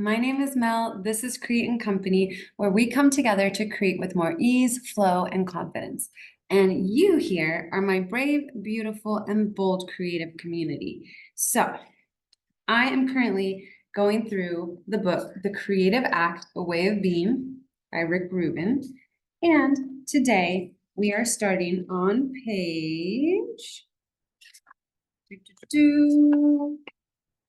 My name is Mel. This is Create and Company, where we come together to create with more ease, flow, and confidence. And you here are my brave, beautiful, and bold creative community. So I am currently going through the book, The Creative Act, A Way of Being by Rick Rubin. And today we are starting on page...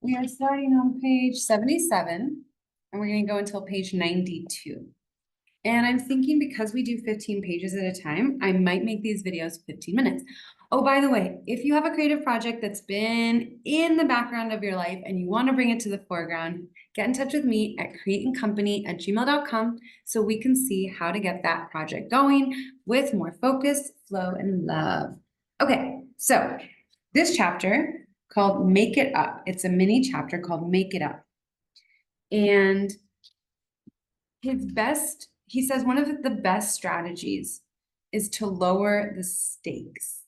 We are starting on page 77, and we're going to go until page 92. And I'm thinking because we do 15 pages at a time, I might make these videos 15 minutes. Oh, by the way, if you have a creative project that's been in the background of your life and you want to bring it to the foreground, get in touch with me at createandcompany@gmail.com so we can see how to get that project going with more focus, flow, and love. Okay, so this chapter called Make It Up. It's a mini chapter called Make It Up. And he says one of the best strategies is to lower the stakes.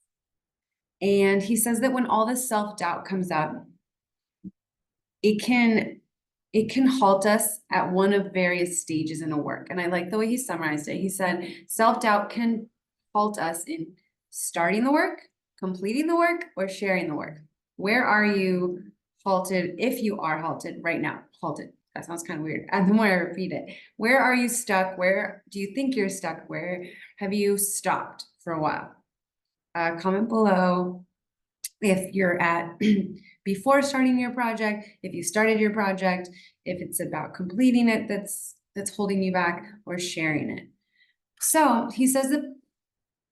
And he says that when all this self-doubt comes up, it can halt us at one of various stages in a work. And I like the way he summarized it. He said, self-doubt can halt us in starting the work, completing the work, or sharing the work. Where are you halted, if you are halted right now? Halted. That sounds kind of weird. And the more I repeat it, where are you stuck? Where do you think you're stuck? Where have you stopped for a while? Comment below if you're at before starting your project, if you started your project, if it's about completing it that's holding you back, or sharing it. So he says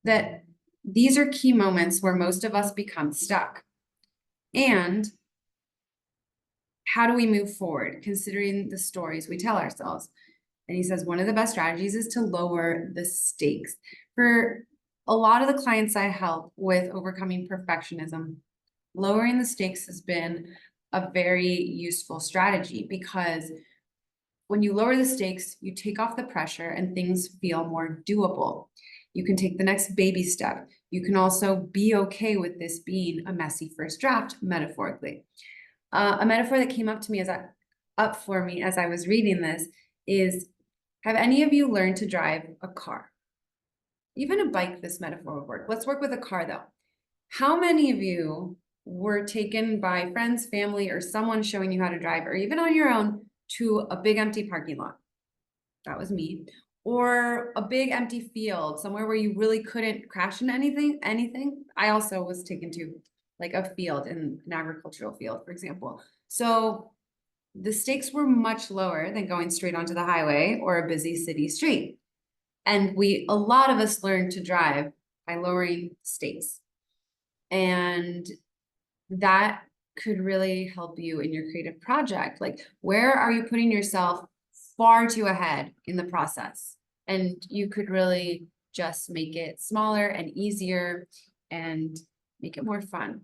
that these are key moments where most of us become stuck. And how do we move forward considering the stories we tell ourselves? And he says one of the best strategies is to lower the stakes. For a lot of the clients I help with overcoming perfectionism, lowering the stakes has been a very useful strategy, because when you lower the stakes, you take off the pressure and things feel more doable. You can take the next baby step. You can also be okay with this being a messy first draft, metaphorically. A metaphor that came up for me as I was reading this is, have any of you learned to drive a car? Even a bike, this metaphor would work. Let's work with a car though. How many of you were taken by friends, family, or someone showing you how to drive, or even on your own, to a big empty parking lot? That was me. Or a big empty field, somewhere where you really couldn't crash into anything. I also was taken to like a field, in an agricultural field, for example. So the stakes were much lower than going straight onto the highway or a busy city street. And a lot of us learned to drive by lowering stakes. And that could really help you in your creative project. Like, where are you putting yourself far too ahead in the process? And you could really just make it smaller and easier and make it more fun.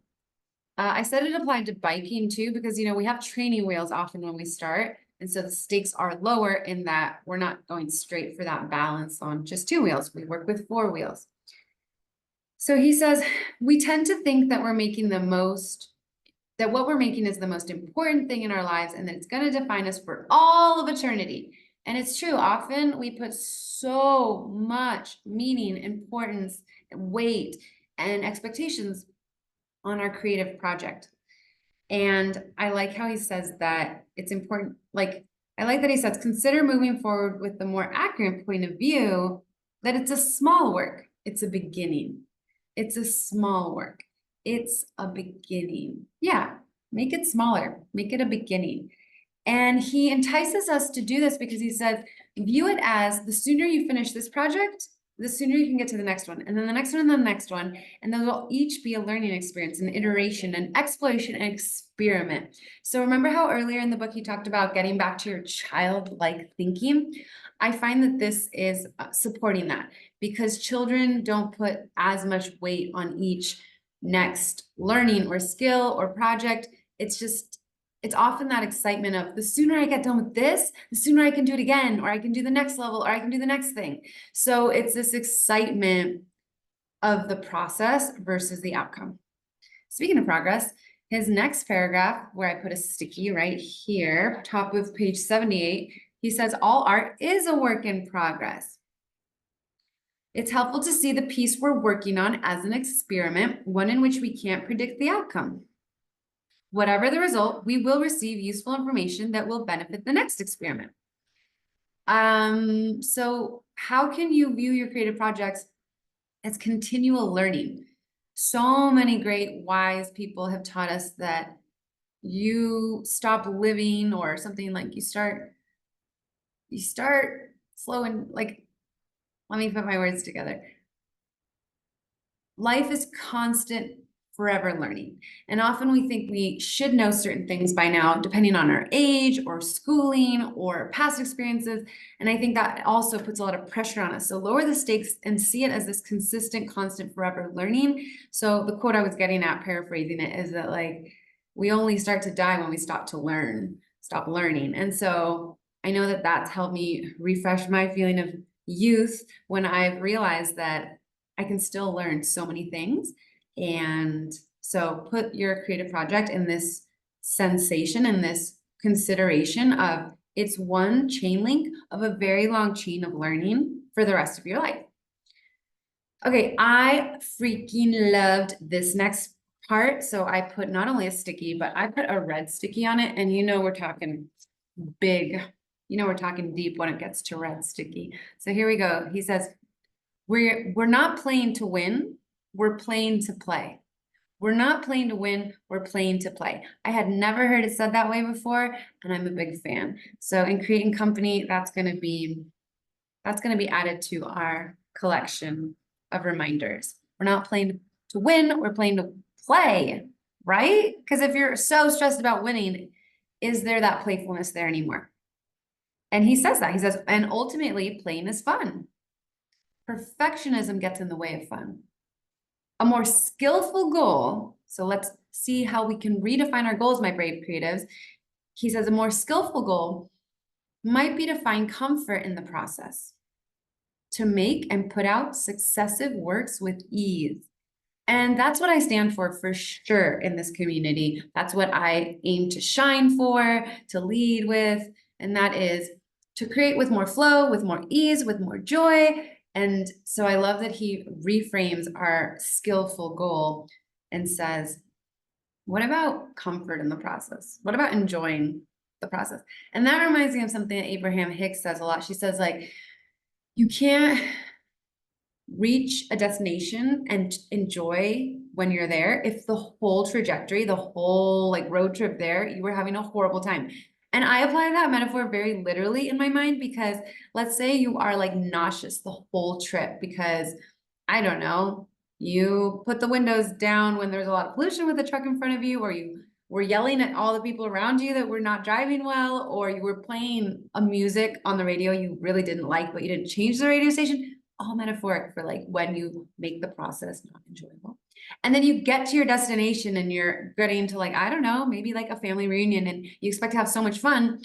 I said it applied to biking too, because, we have training wheels often when we start. And so the stakes are lower in that we're not going straight for that balance on just 2 wheels. We work with 4 wheels. So he says, we tend to think that what we're making is the most important thing in our lives, and that it's going to define us for all of eternity. And it's true. Often we put so much meaning, importance, weight, and expectations on our creative project. And I like how he says that it's important. I like that he says, consider moving forward with the more accurate point of view that it's a small work. It's a beginning. It's a small work. It's a beginning. Yeah, make it smaller. Make it a beginning. And he entices us to do this because he says, view it as the sooner you finish this project, the sooner you can get to the next one, and then the next one, and then the next one. And those will each be a learning experience, an iteration, an exploration, and experiment. So remember how earlier in the book he talked about getting back to your childlike thinking? I find that this is supporting that, because children don't put as much weight on each next learning or skill or project. It's often that excitement of, the sooner I get done with this, the sooner I can do it again, or I can do the next level, or I can do the next thing. So it's this excitement of the process versus the outcome. Speaking of progress, His next paragraph, where I put a sticky right here, top of page 78, he says, all art is a work in progress. It's helpful to see the piece we're working on as an experiment, one in which we can't predict the outcome. Whatever the result, we will receive useful information that will benefit the next experiment. So how can you view your creative projects as continual learning? So many great wise people have taught us that you stop living, or something like you start slow and like, let me put my words together. Life is constant, forever learning. And often we think we should know certain things by now, depending on our age or schooling or past experiences. And I think that also puts a lot of pressure on us. So lower the stakes and see it as this consistent, constant, forever learning. So the quote I was getting at, paraphrasing it, is that like, we only start to die when we stop learning. And so I know that that's helped me refresh my feeling of youth when I've realized that I can still learn so many things. And so put your creative project in this sensation and this consideration of it's one chain link of a very long chain of learning for the rest of your life. Okay, I freaking loved this next part. So I put not only a sticky, but I put a red sticky on it. And we're talking big, we're talking deep when it gets to red sticky. So here we go. He says, we're not playing to win, we're playing to play. We're not playing to win, we're playing to play. I had never heard it said that way before, and I'm a big fan. So in Creating Company, that's gonna be added to our collection of reminders. We're not playing to win, we're playing to play, right? Because if you're so stressed about winning, is there that playfulness there anymore? And he says that, he says, and ultimately playing is fun. Perfectionism gets in the way of fun. A more skillful goal, so let's see how we can redefine our goals, my brave creatives. He says a more skillful goal might be to find comfort in the process, to make and put out successive works with ease. And that's what I stand for sure in this community. That's what I aim to shine for, to lead with, and that is to create with more flow, with more ease, with more joy. And so I love that he reframes our skillful goal and says, what about comfort in the process? What about enjoying the process? And that reminds me of something that Abraham Hicks says a lot. She says, like, you can't reach a destination and enjoy when you're there if the whole trajectory, the whole like road trip there, you were having a horrible time. And I apply that metaphor very literally in my mind, because let's say you are like nauseous the whole trip because, I don't know, you put the windows down when there's a lot of pollution with the truck in front of you, or you were yelling at all the people around you that were not driving well, or you were playing a music on the radio you really didn't like, but you didn't change the radio station. All metaphoric for like when you make the process not enjoyable. And then you get to your destination and you're getting to like, I don't know, maybe like a family reunion, and you expect to have so much fun.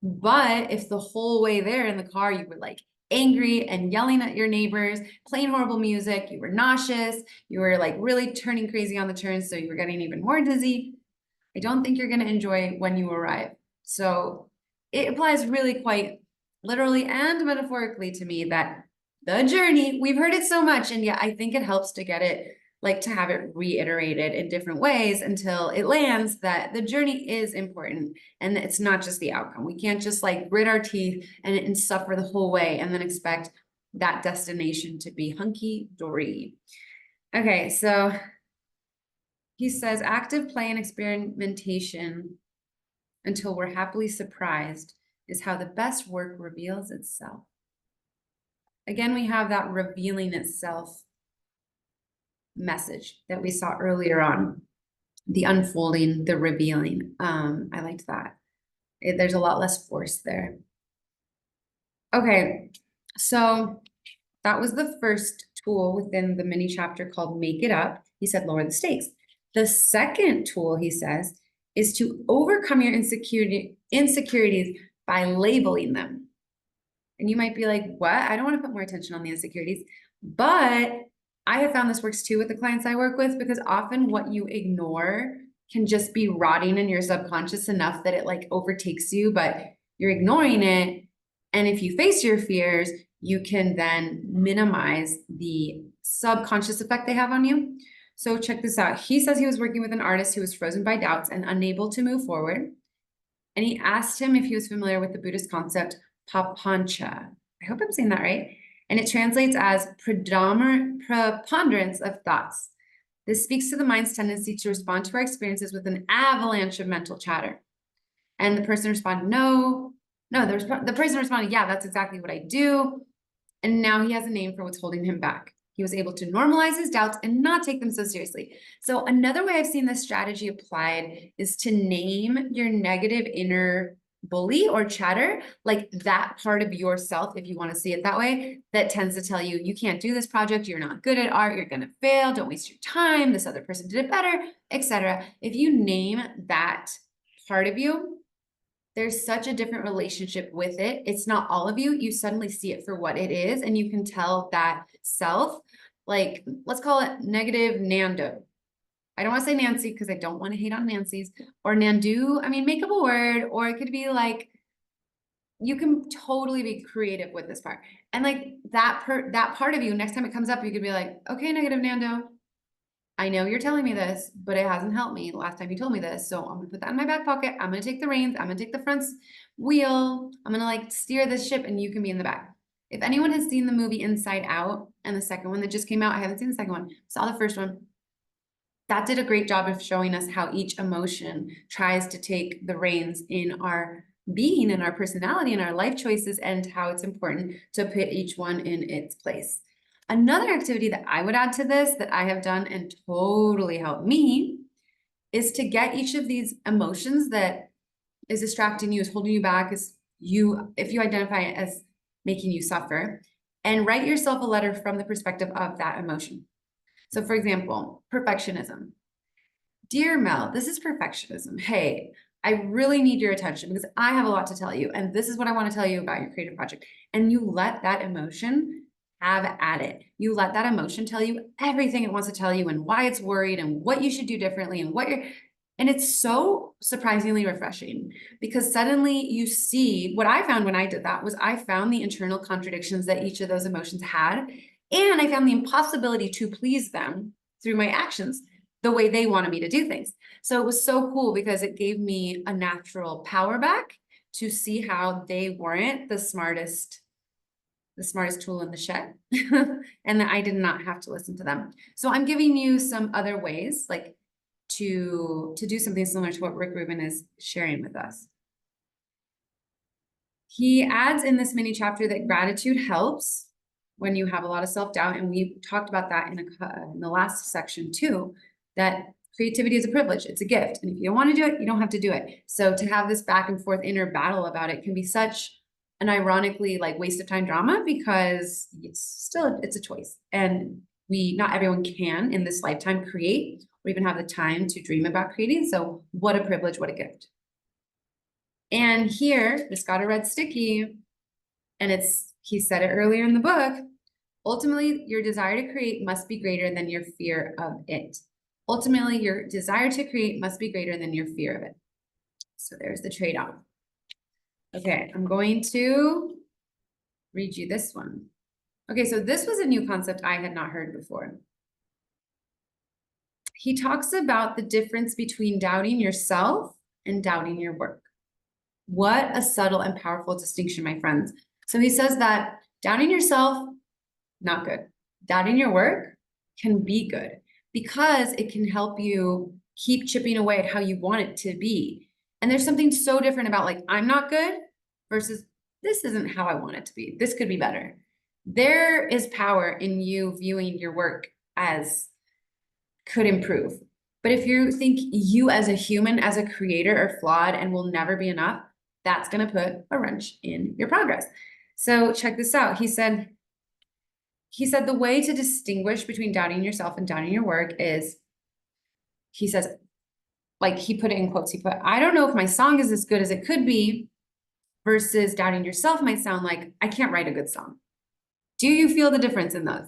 But if the whole way there in the car, you were like angry and yelling at your neighbors, playing horrible music, you were nauseous, you were like really turning crazy on the turns, so you were getting even more dizzy, I don't think you're going to enjoy when you arrive. So it applies really quite literally and metaphorically to me that the journey, we've heard it so much, and yet I think it helps to get it, like to have it reiterated in different ways until it lands that the journey is important and it's not just the outcome. We can't just like grit our teeth and suffer the whole way and then expect that destination to be hunky-dory. Okay, so he says active play and experimentation until we're happily surprised is how the best work reveals itself. Again, we have that revealing itself message that we saw earlier on, the unfolding, the revealing. I liked that. There's a lot less force there. Okay, so that was the first tool within the mini chapter called Make It Up. He said lower the stakes. The second tool, he says, is to overcome your insecurities by labeling them. And you might be like, what? I don't want to put more attention on the insecurities. But I have found this works too with the clients I work with, because often what you ignore can just be rotting in your subconscious enough that it like overtakes you, but you're ignoring it. And if you face your fears, you can then minimize the subconscious effect they have on you. So check this out. He says he was working with an artist who was frozen by doubts and unable to move forward. And he asked him if he was familiar with the Buddhist concept papancha. I hope I'm saying that right. And it translates as preponderance of thoughts. This speaks to the mind's tendency to respond to our experiences with an avalanche of mental chatter. And the person responded, no, the person responded, yeah, that's exactly what I do. And now he has a name for what's holding him back. He was able to normalize his doubts and not take them so seriously. So another way I've seen this strategy applied is to name your negative inner bully or chatter, like that part of yourself, if you want to see it that way, that tends to tell you, you can't do this project, you're not good at art, you're going to fail, don't waste your time, this other person did it better, etc. If you name that part of you, there's such a different relationship with it. It's not all of you. You suddenly see it for what it is, and you can tell that self, like, let's call it negative Nando. I don't want to say Nancy because I don't want to hate on Nancy's, or Nandu. I mean, make up a word, or it could be like, you can totally be creative with this part. And like that part of you, next time it comes up, you could be like, okay, negative Nando, I know you're telling me this, but it hasn't helped me last time you told me this. So I'm gonna put that in my back pocket. I'm gonna take the reins. I'm gonna take the front wheel. I'm gonna like steer this ship and you can be in the back. If anyone has seen the movie Inside Out and the second one that just came out, I haven't seen the second one, saw the first one. That did a great job of showing us how each emotion tries to take the reins in our being and our personality and our life choices, and how it's important to put each one in its place. Another activity that I would add to this that I have done and totally helped me is to get each of these emotions that is distracting you, is holding you back, is you, if you identify it as making you suffer, and write yourself a letter from the perspective of that emotion. So for example, perfectionism. Dear Mel, this is perfectionism. Hey, I really need your attention because I have a lot to tell you, and this is what I want to tell you about your creative project. And you let that emotion have at it. You let that emotion tell you everything it wants to tell you, and why it's worried, and what you should do differently, and and it's so surprisingly refreshing because suddenly you see, what I found when I did that was I found the internal contradictions that each of those emotions had, and I found the impossibility to please them through my actions the way they wanted me to do things. So it was so cool because it gave me a natural power back to see how they weren't the smartest tool in the shed, and that I did not have to listen to them. So I'm giving you some other ways, like to do something similar to what Rick Rubin is sharing with us. He adds in this mini chapter that gratitude helps when you have a lot of self-doubt, and we talked about that in the last section too, that creativity is a privilege, it's a gift, and if you don't want to do it, you don't have to do it. So to have this back and forth inner battle about it can be such an ironically like waste of time drama, because it's a choice, and not everyone can in this lifetime create or even have the time to dream about creating. So what a privilege, what a gift. And here, just got a red sticky, and he said it earlier in the book, ultimately, your desire to create must be greater than your fear of it. Ultimately, your desire to create must be greater than your fear of it. So there's the trade-off. Okay, I'm going to read you this one. Okay, so this was a new concept I had not heard before. He talks about the difference between doubting yourself and doubting your work. What a subtle and powerful distinction, my friends. So he says that doubting yourself, not good. Doubting your work can be good because it can help you keep chipping away at how you want it to be. And there's something so different about like, I'm not good versus this isn't how I want it to be. This could be better. There is power in you viewing your work as could improve. But if you think you as a human, as a creator are flawed and will never be enough, that's going to put a wrench in your progress. So check this out. He said the way to distinguish between doubting yourself and doubting your work is, he says, like he put it in quotes, he put, I don't know if my song is as good as it could be, versus doubting yourself might sound like, I can't write a good song. Do you feel the difference in those?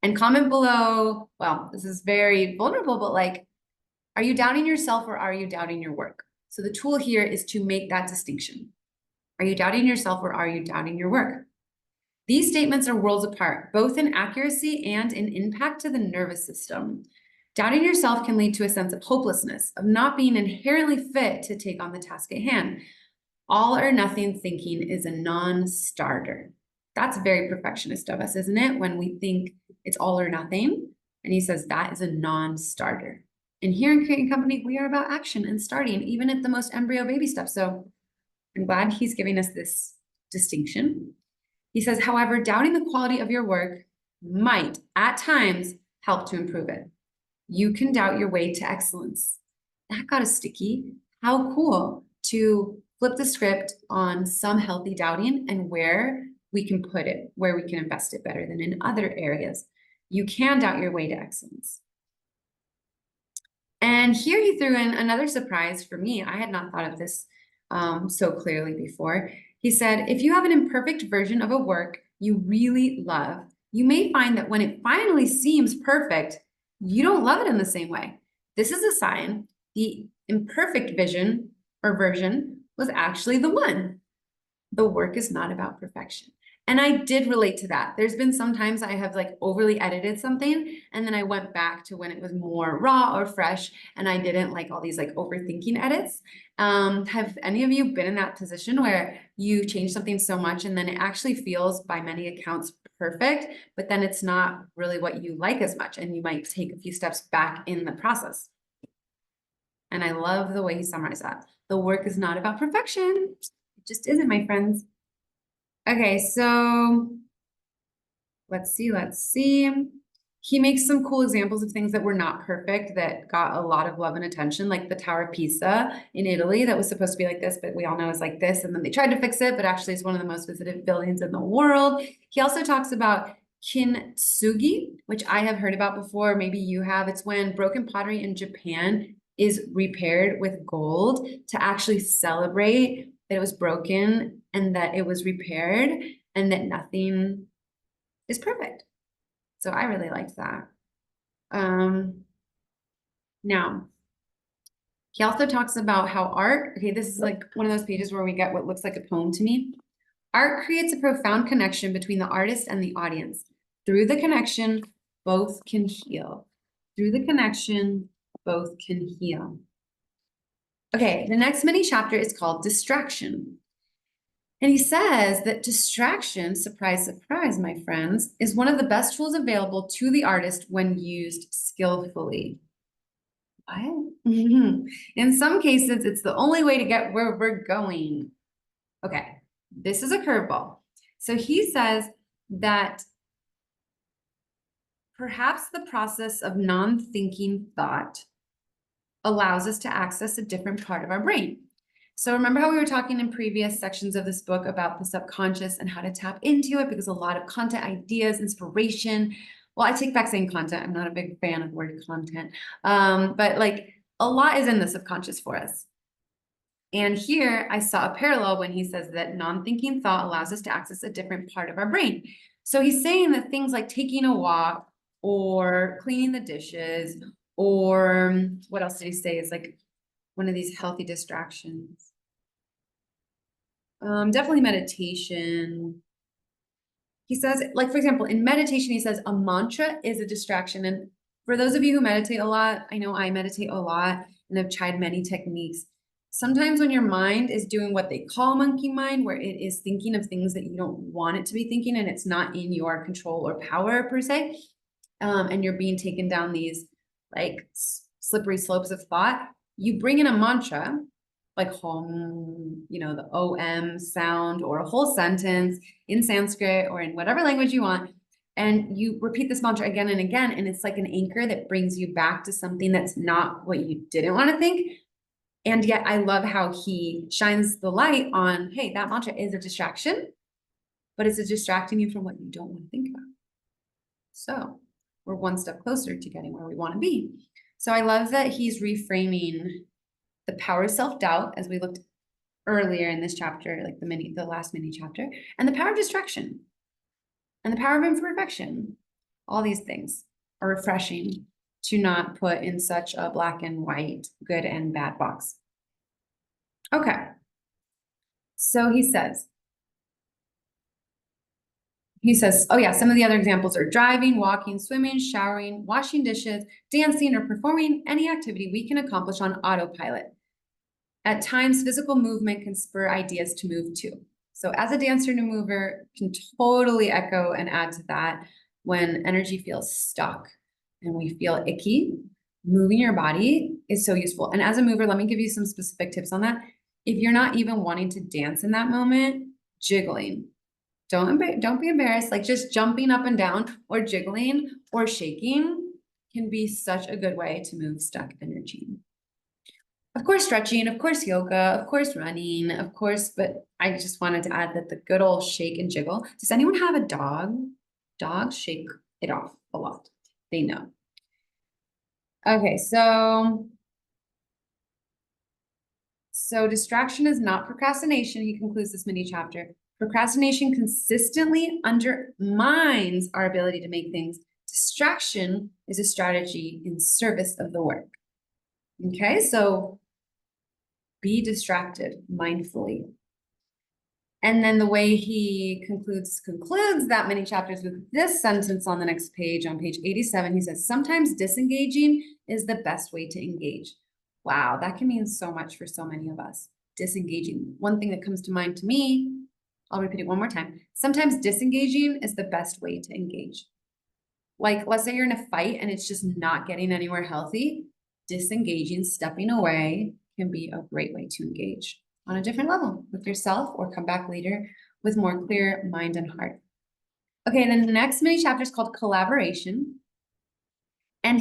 And comment below. Well, this is very vulnerable, but like, Are you doubting yourself or are you doubting your work? So the tool here is to make that distinction. Are you doubting yourself or are you doubting your work? These statements are worlds apart, both in accuracy and in impact to the nervous system. Doubting yourself can lead to a sense of hopelessness, of not being inherently fit to take on the task at hand. All or nothing thinking is a non-starter. That's very perfectionist of us, isn't it? When we think it's all or nothing. And he says that is a non-starter. And here in Creating Company, we are about action and starting, even at the most embryo baby stuff. So I'm glad he's giving us this distinction. He says, however, doubting the quality of your work might, at times, help to improve it. You can doubt your way to excellence. That got a sticky. How cool to flip the script on some healthy doubting and where we can put it, where we can invest it better than in other areas. You can doubt your way to excellence. And here he threw in another surprise for me. I had not thought of this so clearly before. He said, if you have an imperfect version of a work you really love, you may find that when it finally seems perfect, you don't love it in the same way. This is a sign the imperfect vision or version was actually the one. The work is not about perfection. And I did relate to that. There's been sometimes I have like overly edited something and then I went back to when it was more raw or fresh and I didn't like all these like overthinking edits. Have any of you been in that position where you change something so much and then it actually feels by many accounts perfect, but then it's not really what you like as much and you might take a few steps back in the process? And I love the way he summarized that. The work is not about perfection. It just isn't, my friends. Okay, so let's see. He makes some cool examples of things that were not perfect that got a lot of love and attention, like the Tower of Pisa in Italy that was supposed to be like this, but we all know it's like this. And then they tried to fix it, but actually it's one of the most visited buildings in the world. He also talks about kintsugi, which I have heard about before. Maybe you have. It's when broken pottery in Japan is repaired with gold to actually celebrate that it was broken and that it was repaired and that nothing is perfect. So I really liked that. Now, he also talks about how art, okay, this is like one of those pages where we get what looks like a poem to me. Art creates a profound connection between the artist and the audience. Through the connection, both can heal. Through the connection, both can heal. Okay, the next mini chapter is called Distraction. And he says that distraction, surprise, surprise, my friends, is one of the best tools available to the artist when used skillfully. What? In some cases, it's the only way to get where we're going. Okay, this is a curveball. So he says that perhaps the process of non-thinking thought allows us to access a different part of our brain. So remember how we were talking in previous sections of this book about the subconscious and how to tap into it, because a lot of content, ideas, inspiration. Well, I take back saying content. I'm not a big fan of the word content, but like a lot is in the subconscious for us. And here I saw a parallel when he says that non-thinking thought allows us to access a different part of our brain. So he's saying that things like taking a walk or cleaning the dishes, or what else did he say is like one of these healthy distractions? Definitely meditation. He says, like, for example, in meditation, he says a mantra is a distraction. And for those of you who meditate a lot, I know I meditate a lot and have tried many techniques. Sometimes when your mind is doing what they call monkey mind, where it is thinking of things that you don't want it to be thinking and it's not in your control or power per se, and you're being taken down these like slippery slopes of thought, you bring in a mantra like home, you know, the OM sound or a whole sentence in Sanskrit or in whatever language you want. And you repeat this mantra again and again. And it's like an anchor that brings you back to something that's not what you didn't want to think. And yet I love how he shines the light on, hey, that mantra is a distraction, but it's a distracting you from what you don't want to think about. So we're one step closer to getting where we want to be. So I love that he's reframing the power of self-doubt, as we looked earlier in this chapter, like the last mini chapter, and the power of distraction, and the power of imperfection. All these things are refreshing to not put in such a black and white, good and bad box. Okay. So he says, oh yeah, some of the other examples are driving, walking, swimming, showering, washing dishes, dancing, or performing any activity we can accomplish on autopilot. At times, physical movement can spur ideas to move too. So as a dancer and a mover, can totally echo and add to that. When energy feels stuck and we feel icky, moving your body is so useful. And as a mover, let me give you some specific tips on that. If you're not even wanting to dance in that moment, jiggling. Don't be embarrassed. Like just jumping up and down or jiggling or shaking can be such a good way to move stuck energy. Of course, stretching, of course, yoga, of course, running, of course, but I just wanted to add that the good old shake and jiggle. Does anyone have a dog? Dogs shake it off a lot. They know. Okay, so distraction is not procrastination. He concludes this mini chapter. Procrastination consistently undermines our ability to make things. Distraction is a strategy in service of the work. Okay, so be distracted mindfully. And then the way he concludes that many chapters with this sentence on the next page, on page 87, he says, sometimes disengaging is the best way to engage. Wow, that can mean so much for so many of us. Disengaging. One thing that comes to mind to me, I'll repeat it one more time. Sometimes disengaging is the best way to engage. Like, let's say you're in a fight and it's just not getting anywhere healthy. Disengaging, stepping away can be a great way to engage on a different level with yourself, or come back later with more clear mind and heart. Okay, and then the next mini chapter is called collaboration. And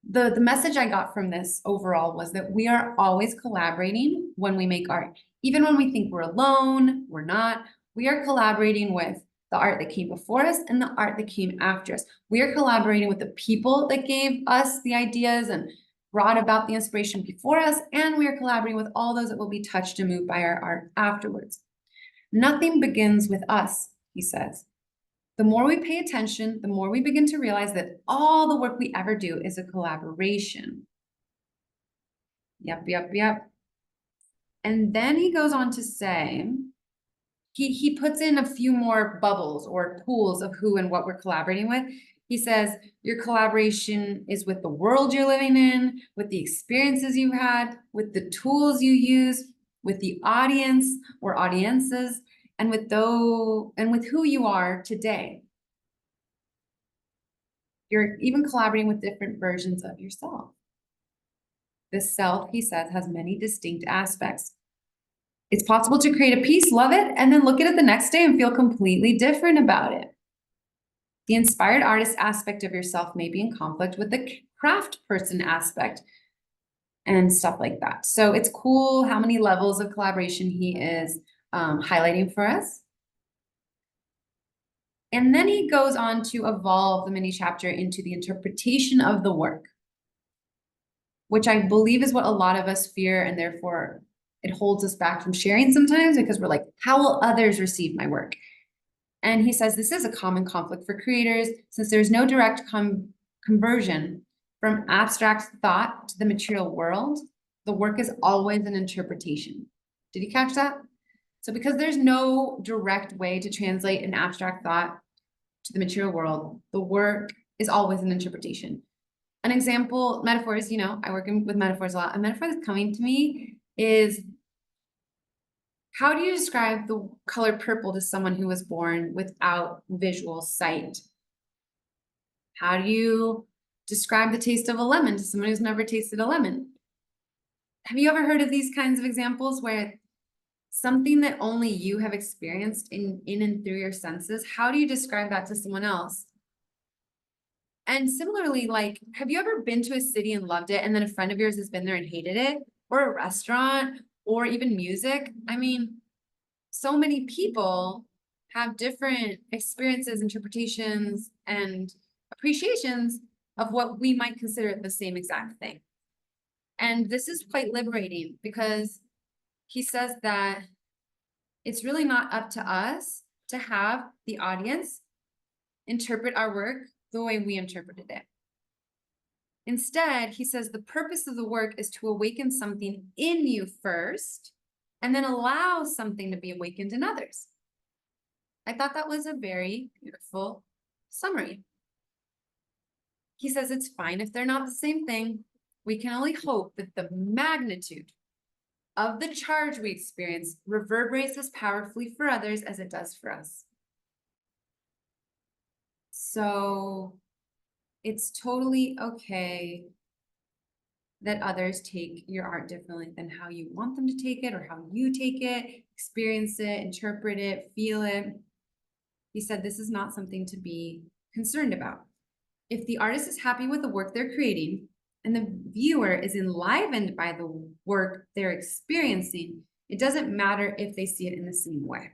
the message I got from this overall was that we are always collaborating when we make art. Even when we think we're alone, we're not. We are collaborating with the art that came before us and the art that came after us. We are collaborating with the people that gave us the ideas and brought about the inspiration before us, and we are collaborating with all those that will be touched and moved by our art afterwards. Nothing begins with us, he says. The more we pay attention, the more we begin to realize that all the work we ever do is a collaboration. Yep. And then he goes on to say, he puts in a few more bubbles or pools of who and what we're collaborating with. He says, your collaboration is with the world you're living in, with the experiences you had, with the tools you use, with the audience or audiences, and with who you are today. You're even collaborating with different versions of yourself. The self, he says, has many distinct aspects. It's possible to create a piece, love it, and then look at it the next day and feel completely different about it. The inspired artist aspect of yourself may be in conflict with the craft person aspect and stuff like that. So it's cool how many levels of collaboration he is highlighting for us. And then he goes on to evolve the mini chapter into the interpretation of the work, which I believe is what a lot of us fear, and therefore it holds us back from sharing sometimes, because we're like, how will others receive my work? And he says this is a common conflict for creators, since there's no direct conversion from abstract thought to the material world. The work is always an interpretation. Did you catch that? So because there's no direct way to translate an abstract thought to the material world, the work is always an interpretation. An example, metaphors, I work with metaphors a lot. A metaphor that's coming to me is, how do you describe the color purple to someone who was born without visual sight? How do you describe the taste of a lemon to someone who's never tasted a lemon? Have you ever heard of these kinds of examples where something that only you have experienced in and through your senses, how do you describe that to someone else? And similarly, like, have you ever been to a city and loved it, and then a friend of yours has been there and hated it? Or a restaurant, or even music? I mean, so many people have different experiences, interpretations, and appreciations of what we might consider the same exact thing. And this is quite liberating, because he says that it's really not up to us to have the audience interpret our work the way we interpreted it. Instead, he says the purpose of the work is to awaken something in you first, and then allow something to be awakened in others. I thought that was a very beautiful summary. He says it's fine if they're not the same thing. We can only hope that the magnitude of the charge we experience reverberates as powerfully for others as it does for us. So it's totally okay that others take your art differently than how you want them to take it or how you take it, experience it, interpret it, feel it. He said this is not something to be concerned about. If the artist is happy with the work they're creating and the viewer is enlivened by the work they're experiencing, it doesn't matter if they see it in the same way.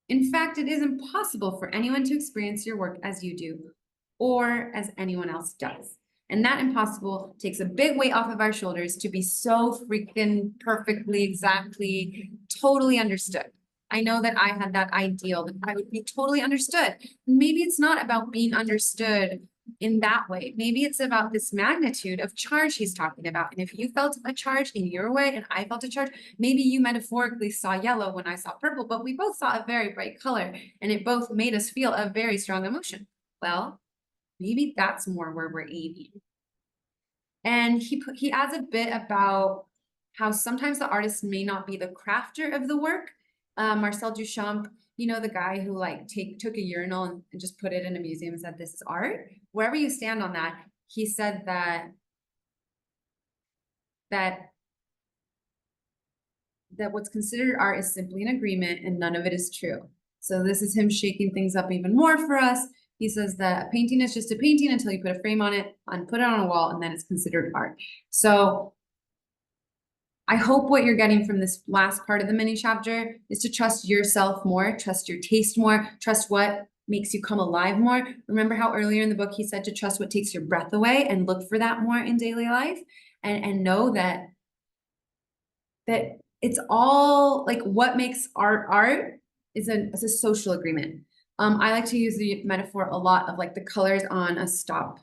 In fact, it is impossible for anyone to experience your work as you do or as anyone else does. And that impossible takes a big weight off of our shoulders to be so freaking perfectly, exactly, totally understood. I know that I had that ideal that I would be totally understood. Maybe it's not about being understood in that way. Maybe it's about this magnitude of charge he's talking about. And if you felt a charge in your way and I felt a charge, maybe you metaphorically saw yellow when I saw purple, but we both saw a very bright color and it both made us feel a very strong emotion. Well, maybe that's more where we're aiming. And he adds a bit about how sometimes the artist may not be the crafter of the work. Marcel Duchamp, you know, the guy who like took a urinal and just put it in a museum and said, this is art. Wherever you stand on that, he said that what's considered art is simply an agreement and none of it is true. So this is him shaking things up even more for us. He says that a painting is just a painting until you put a frame on it and put it on a wall, and then it's considered art. So I hope what you're getting from this last part of the mini chapter is to trust yourself more, trust your taste more, trust what makes you come alive more. Remember how earlier in the book he said to trust what takes your breath away and look for that more in daily life, and know that it's all like what makes art is a social agreement. I like to use the metaphor a lot of like the colors on a stop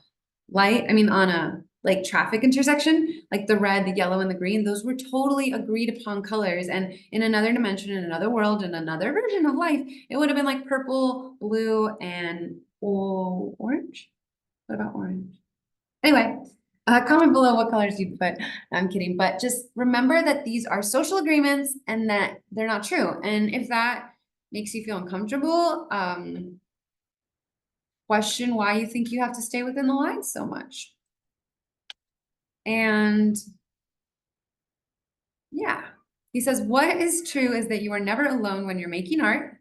light. I mean, on a like traffic intersection, like the red, the yellow, and the green, those were totally agreed upon colors. And in another dimension, in another world, in another version of life, it would have been like purple, blue, and orange. What about orange? Anyway, comment below what colors you put. I'm kidding, but just remember that these are social agreements and that they're not true. And if that makes you feel uncomfortable, question why you think you have to stay within the lines so much. And yeah, he says, what is true is that you are never alone when you're making art.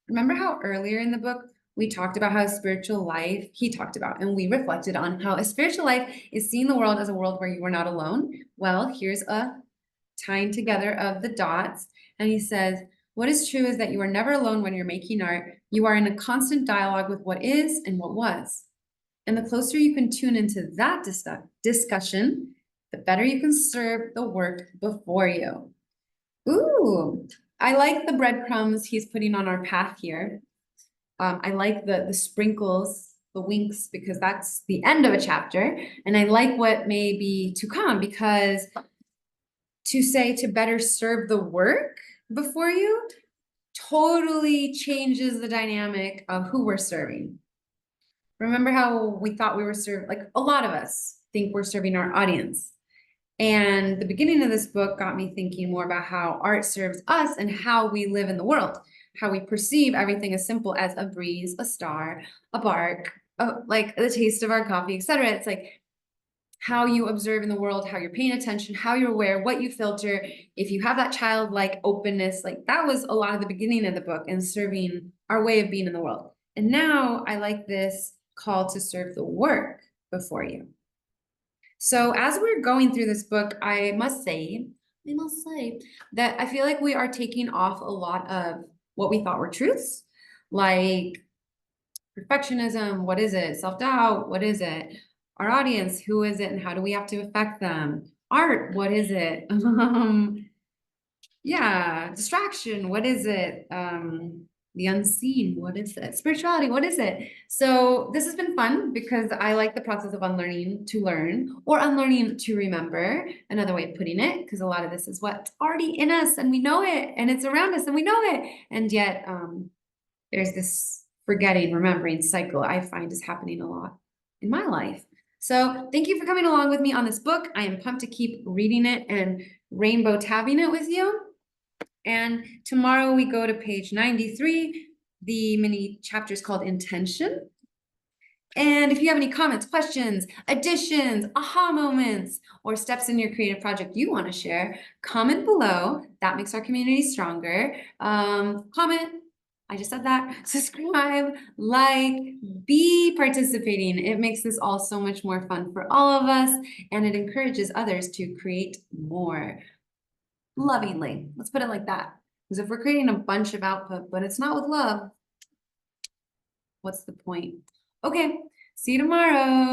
Remember how earlier in the book, we talked about how spiritual life, he talked about, and we reflected on how a spiritual life is seeing the world as a world where you are not alone. Well, here's a tying together of the dots. And he says, what is true is that you are never alone when you're making art. You are in a constant dialogue with what is and what was. And the closer you can tune into that discussion, the better you can serve the work before you. Ooh, I like the breadcrumbs he's putting on our path here. I like the sprinkles, the winks, because that's the end of a chapter. And I like what may be to come, because to say to better serve the work before you totally changes the dynamic of who we're serving. Remember how we thought we were serving, like a lot of us think we're serving our audience. And the beginning of this book got me thinking more about how art serves us and how we live in the world, how we perceive everything as simple as a breeze, a star, a bark, like the taste of our coffee, etc. It's like how you observe in the world, how you're paying attention, how you're aware, what you filter. If you have that childlike openness, like that was a lot of the beginning of the book and serving our way of being in the world. And now I like this call to serve the work before you. So as we're going through this book, I must say that I feel like we are taking off a lot of what we thought were truths, like perfectionism, what is it? Self-doubt, what is it? Our audience, who is it and how do we have to affect them? Art, what is it? Yeah, distraction, what is it? The unseen, what is it? Spirituality, what is it? So this has been fun because I like the process of unlearning to learn or unlearning to remember, another way of putting it, because a lot of this is what's already in us and we know it and it's around us and we know it. And yet there's this forgetting, remembering cycle I find is happening a lot in my life. So thank you for coming along with me on this book. I am pumped to keep reading it and rainbow tabbing it with you. And tomorrow we go to page 93. The mini chapter is called Intention. And if you have any comments, questions, additions, aha moments, or steps in your creative project you want to share, comment below. That makes our community stronger. Comment, I just said that. Subscribe, like, be participating. It makes this all so much more fun for all of us, and it encourages others to create more. Lovingly. Let's put it like that. Because if we're creating a bunch of output, but it's not with love, what's the point? Okay, see you tomorrow.